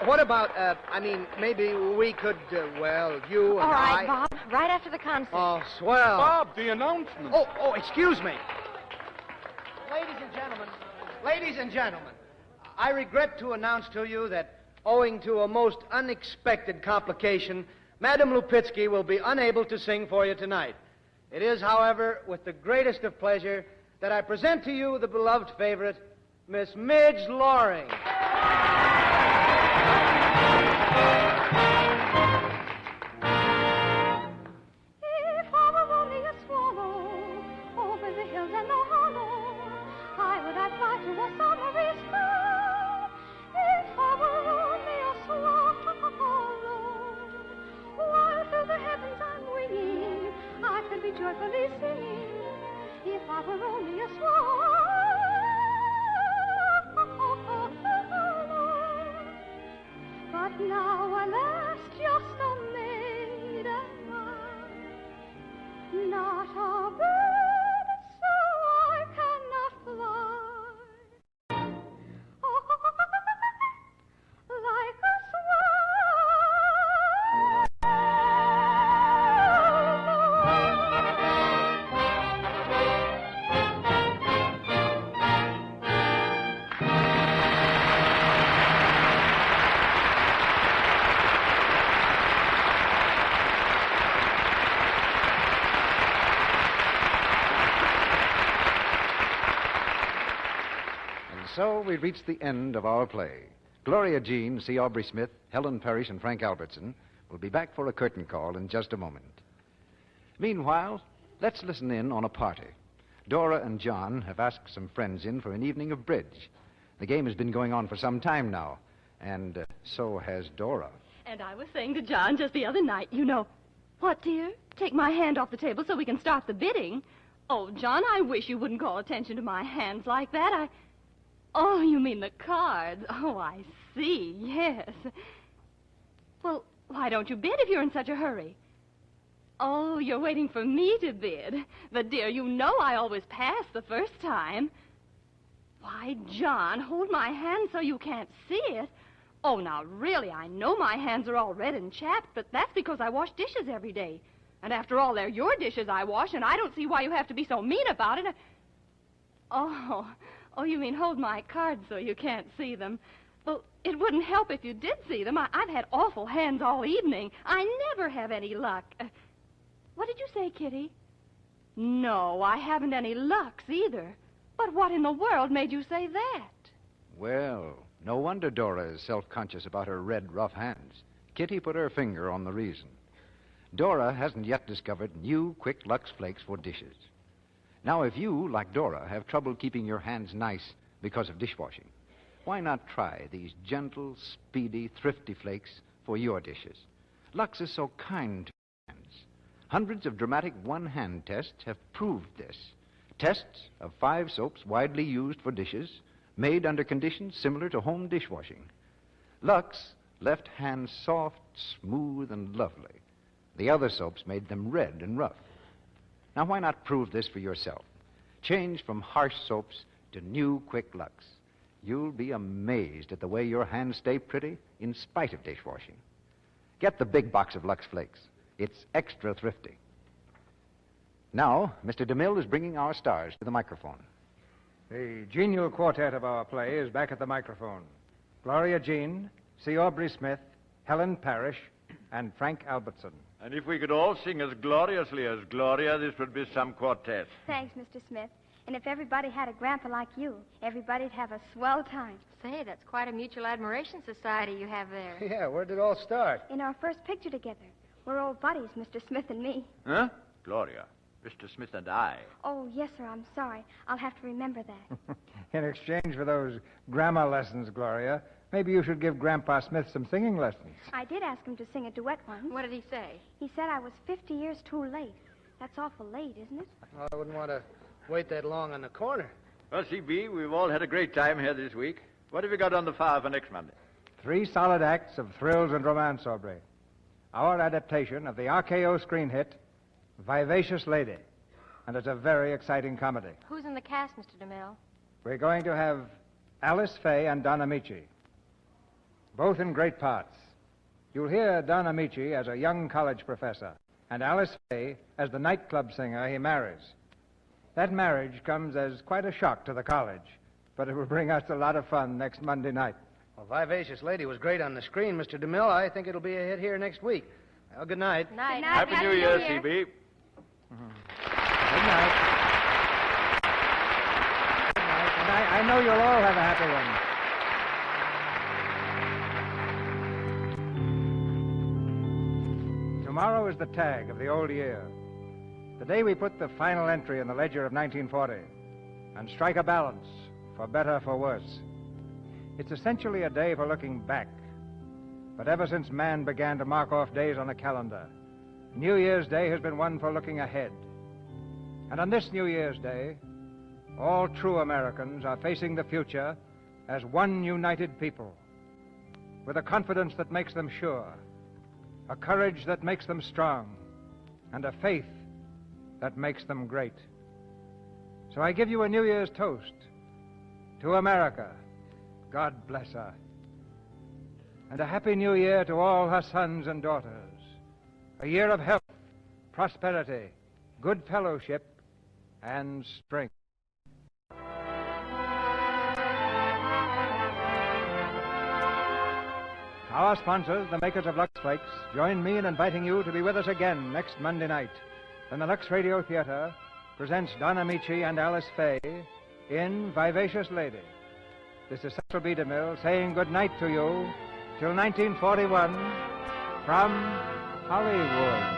What about, maybe we could, you and All right, I... Bob. Right after the concert. Oh, swell. Bob, the announcement. Oh, excuse me. Ladies and gentlemen, I regret to announce to you that, owing to a most unexpected complication, Madame Lupitsky will be unable to sing for you tonight. It is, however, with the greatest of pleasure that I present to you the beloved favorite, Miss Midge Loring. If I were only a swallow over the hills and the hollow, I'd fly to a summery sky. If I were only a swallow, while through the heavens I'm winging, I could be joyfully singing. If I were only a swallow. But now, alas, just a maiden man, not a bird, so I cannot fly. Like a So we've reached the end of our play. Gloria Jean, C. Aubrey Smith, Helen Parrish, and Frank Albertson will be back for a curtain call in just a moment. Meanwhile, let's listen in on a party. Dora and John have asked some friends in for an evening of bridge. The game has been going on for some time now, and so has Dora. And I was saying to John just the other night, you know... What, dear? Take my hand off the table so we can start the bidding. Oh, John, I wish you wouldn't call attention to my hands like that. Oh, you mean the cards. Oh, I see, yes. Well, why don't you bid if you're in such a hurry? Oh, you're waiting for me to bid. But, dear, you know I always pass the first time. Why, John, hold my hand so you can't see it. Oh, now, really, I know my hands are all red and chapped, but that's because I wash dishes every day. And after all, they're your dishes I wash, and I don't see why you have to be so mean about it. Oh, you mean hold my cards so you can't see them. Well, it wouldn't help if you did see them. I've had awful hands all evening. I never have any luck. What did you say, Kitty? No, I haven't any lucks either. But what in the world made you say that? Well, no wonder Dora is self-conscious about her red, rough hands. Kitty put her finger on the reason. Dora hasn't yet discovered new Quick Lux Flakes for dishes. Now, if you, like Dora, have trouble keeping your hands nice because of dishwashing, why not try these gentle, speedy, thrifty flakes for your dishes? Lux is so kind to your hands. Hundreds of dramatic one-hand tests have proved this. Tests of 5 soaps widely used for dishes, made under conditions similar to home dishwashing. Lux left hands soft, smooth, and lovely. The other soaps made them red and rough. Now, why not prove this for yourself? Change from harsh soaps to new, quick Lux. You'll be amazed at the way your hands stay pretty in spite of dishwashing. Get the big box of Lux Flakes. It's extra thrifty. Now, Mr. DeMille is bringing our stars to the microphone. The genial quartet of our play is back at the microphone. Gloria Jean, C. Aubrey Smith, Helen Parrish, and Frank Albertson. And if we could all sing as gloriously as Gloria, this would be some quartet. Thanks, Mr. Smith. And if everybody had a grandpa like you, everybody'd have a swell time. Say, that's quite a mutual admiration society you have there. Yeah, where did it all start? In our first picture together. We're old buddies, Mr. Smith and me. Huh? Gloria, Mr. Smith and I. Oh, yes, sir, I'm sorry. I'll have to remember that. In exchange for those grammar lessons, Gloria, maybe you should give Grandpa Smith some singing lessons. I did ask him to sing a duet once. What did he say? He said I was 50 years too late. That's awful late, isn't it? Well, I wouldn't want to wait that long on the corner. Well, CB, we've all had a great time here this week. What have you got on the file for next Monday? 3 solid acts of thrills and romance, Aubrey. Our adaptation of the RKO screen hit, Vivacious Lady. And it's a very exciting comedy. Who's in the cast, Mr. DeMille? We're going to have Alice Faye and Don Amici, both in great parts. You'll hear Don Amici as a young college professor, and Alice Faye as the nightclub singer he marries. That marriage comes as quite a shock to the college, but it will bring us a lot of fun next Monday night. Well, Vivacious Lady was great on the screen, Mr. DeMille. I think it'll be a hit here next week. Well, good night. Good night. Happy New Year, CB. Good night. Good night. And I know you'll all have a happy one. Tomorrow is the tag of the old year. The day we put the final entry in the ledger of 1940 and strike a balance, for better, for worse. It's essentially a day for looking back. But ever since man began to mark off days on the calendar, New Year's Day has been one for looking ahead. And on this New Year's Day, all true Americans are facing the future as one united people, with a confidence that makes them sure, a courage that makes them strong, and a faith that makes them great. So I give you a New Year's toast to America. God bless her. And a Happy New Year to all her sons and daughters. A year of health, prosperity, good fellowship, and strength. Our sponsors, the makers of Lux Flakes, join me in inviting you to be with us again next Monday night when the Lux Radio Theater presents Don Amici and Alice Faye in Vivacious Lady. This is Cecil B. DeMille saying good night to you till 1941 from Hollywood.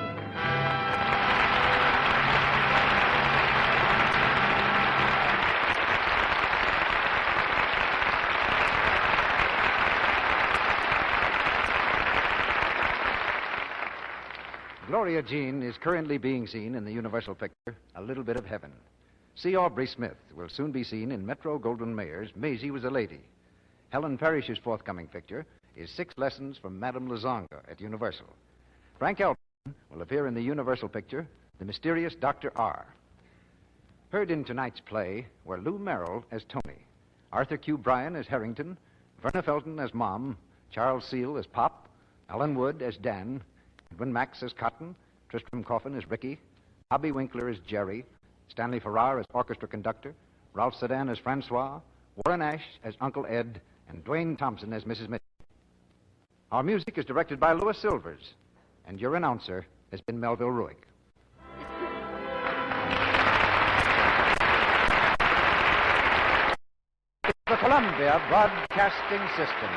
Gloria Jean is currently being seen in the Universal picture, A Little Bit of Heaven. C. Aubrey Smith will soon be seen in Metro-Goldwyn-Mayer's Maisie Was a Lady. Helen Parrish's forthcoming picture is 6 Lessons from Madame Lazanga at Universal. Frank Albertson will appear in the Universal picture, The Mysterious Dr. R. Heard in tonight's play were Lou Merrill as Tony, Arthur Q. Bryan as Harrington, Verna Felton as Mom, Charles Seal as Pop, Alan Wood as Dan, Edwin Max as Cotton, Tristram Coffin as Ricky, Bobby Winkler as Jerry, Stanley Farrar as orchestra conductor, Ralph Sedan as Francois, Warren Ash as Uncle Ed, and Dwayne Thompson as Mrs. Mitchell. Our music is directed by Louis Silvers, and your announcer has been Melville Ruick. The Columbia Broadcasting System.